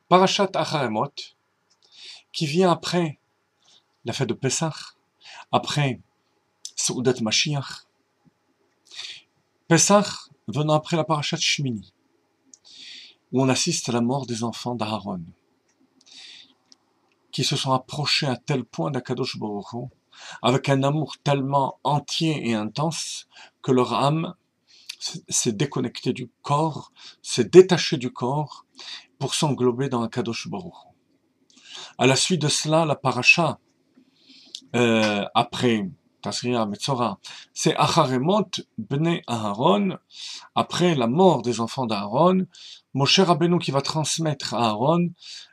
Parashat Acharemot, qui vient après la fête de Pessah, après Seudat Mashiach. Pessah venant après la Parashat Shmini, où on assiste à la mort des enfants d'Aaron, qui se sont approchés à tel point d'Akadosh Baruch Hu, avec un amour tellement entier et intense, que leur âme s'est déconnectée du corps, s'est détachée du corps, pour s'englober dans Akadosh Baruch Hu. À la suite de cela, la paracha, après Tazria Metzora, c'est Acharemot Bnei Aharon, après la mort des enfants d'Aaron, Moshe Rabbeinu qui va transmettre à Aaron,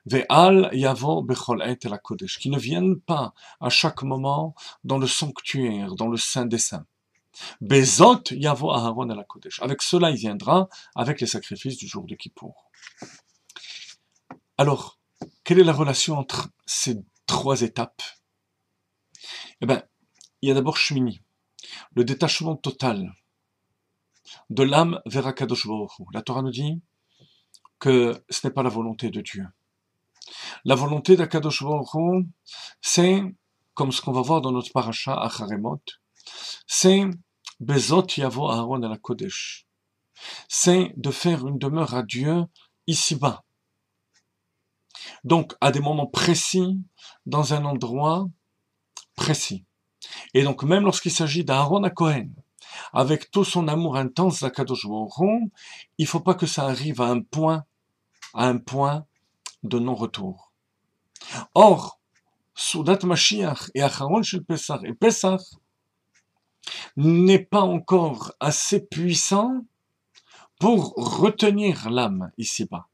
Ve'al Yavo Bechol Et El Kodesh, qui ne viennent pas à chaque moment dans le sanctuaire, dans le Saint des Saints. Bezot Yavo Aaron El Kodesh. Avec cela, il viendra avec les sacrifices du jour de Kippour. Alors, quelle est la relation entre ces trois étapes? Eh bien, il y a d'abord Shmini, le détachement total de l'âme vers Akadosh Baruch Hu. La Torah nous dit que ce n'est pas la volonté de Dieu. La volonté d'Akadosh Baruch Hu, c'est, comme ce qu'on va voir dans notre paracha Acharemot, c'est Bezot Yavo Aaron El Kodesh. C'est de faire une demeure à Dieu ici-bas. Donc, à des moments précis, dans un endroit précis. Et donc, même lorsqu'il s'agit d'Aaron à Cohen, avec tout son amour intense d'Akadosh Baruch Hu, il ne faut pas que ça arrive à un point de non-retour. Or, Seudat Mashiach et Acharon Shel Pessah et Pessah n'est pas encore assez puissant pour retenir l'âme ici-bas.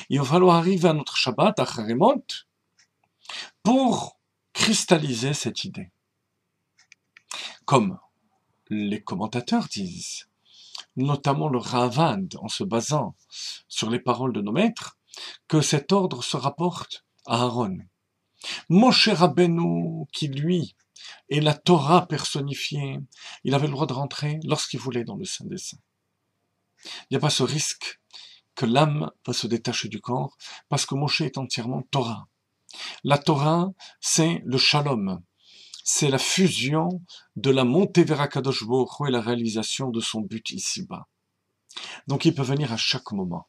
Il va falloir arriver à notre Shabbat, Acharemot, pour cristalliser cette idée. Comme les commentateurs disent, notamment le Ravad, en se basant sur les paroles de nos maîtres, que cet ordre se rapporte à Aaron. Moshe Rabbeinu, qui lui est la Torah personnifiée, il avait le droit de rentrer lorsqu'il voulait dans le Saint des Saints. Il n'y a pas ce risque que l'âme va se détacher du corps, parce que Moshe est entièrement Torah. La Torah, c'est le Shalom, c'est la fusion de la montée vers Akadosh Baruch Hu et la réalisation de son but ici-bas. Donc il peut venir à chaque moment.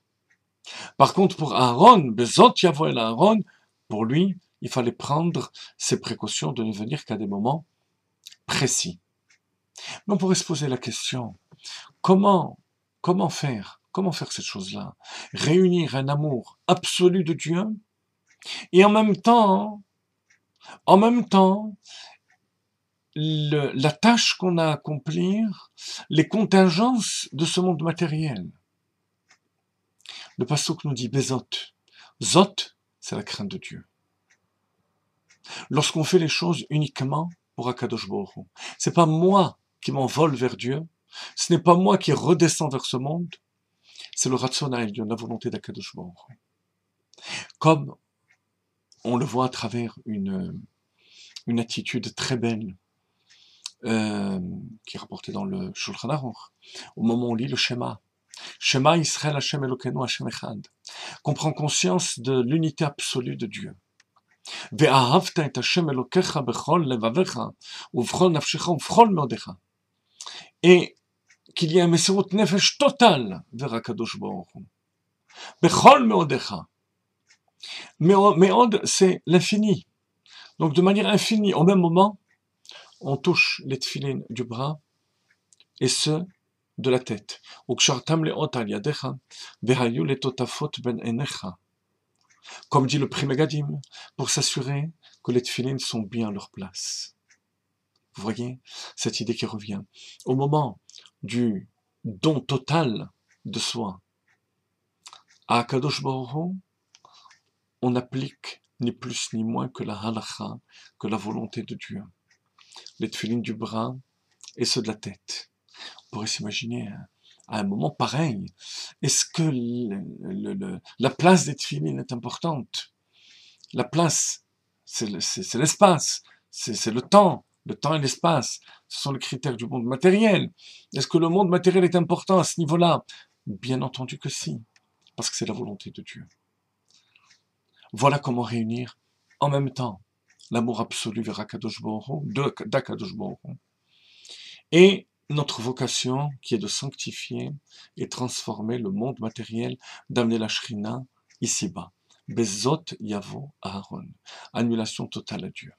Par contre, pour Aaron, Bezot Yavo El Aaron, pour lui, il fallait prendre ses précautions de ne venir qu'à des moments précis. Mais on pourrait se poser la question, comment faire cette chose-là? Réunir un amour absolu de Dieu et en même temps, la tâche qu'on a à accomplir, les contingences de ce monde matériel. Le pasuk nous dit Bezot. Zot, c'est la crainte de Dieu. Lorsqu'on fait les choses uniquement pour Akadosh Baruch Hu, c'est pas moi qui m'envole vers Dieu, ce n'est pas moi qui redescends vers ce monde, c'est le Ratzon HaElyon, la volonté d'Akadosh Baruch Hu. Comme on le voit à travers une attitude très belle qui est rapportée dans le Shulchan Aruch, au moment où on lit le Shema. Shema Yisrael Hashem Elokeinu Hashem Echad, qu'on prend conscience de l'unité absolue de Dieu. Ve'ahavta et Hashem Elokecha bechol levavecha uvchol nafshecha uvchol meodecha, et qu'il y a un mesirut nefesh total vers Akadosh Baruch Hu. Bechol meodecha. Meod, c'est l'infini. Donc de manière infinie, au même moment, on touche les tefilines du bras et ceux de la tête. Comme dit le Pri Megadim, pour s'assurer que les tefilines sont bien à leur place. Vous voyez cette idée qui revient. Au moment du don total de soi à Akadosh Baruch Hu, on applique ni plus ni moins que la halakha, que la volonté de Dieu. Les tefilines du bras et ceux de la tête. On pourrait s'imaginer à un moment pareil, est-ce que la place des tefilines est importante? La place, c'est l'espace, c'est le temps et l'espace, ce sont les critères du monde matériel. Est-ce que le monde matériel est important à ce niveau-là? Bien entendu que si, parce que c'est la volonté de Dieu. Voilà comment réunir en même temps l'amour absolu vers d'Akadosh Baruch Hu, et notre vocation qui est de sanctifier et transformer le monde matériel, d'amener la Shrina ici-bas. Bezot Yavo Aaron. Annulation totale à Dieu.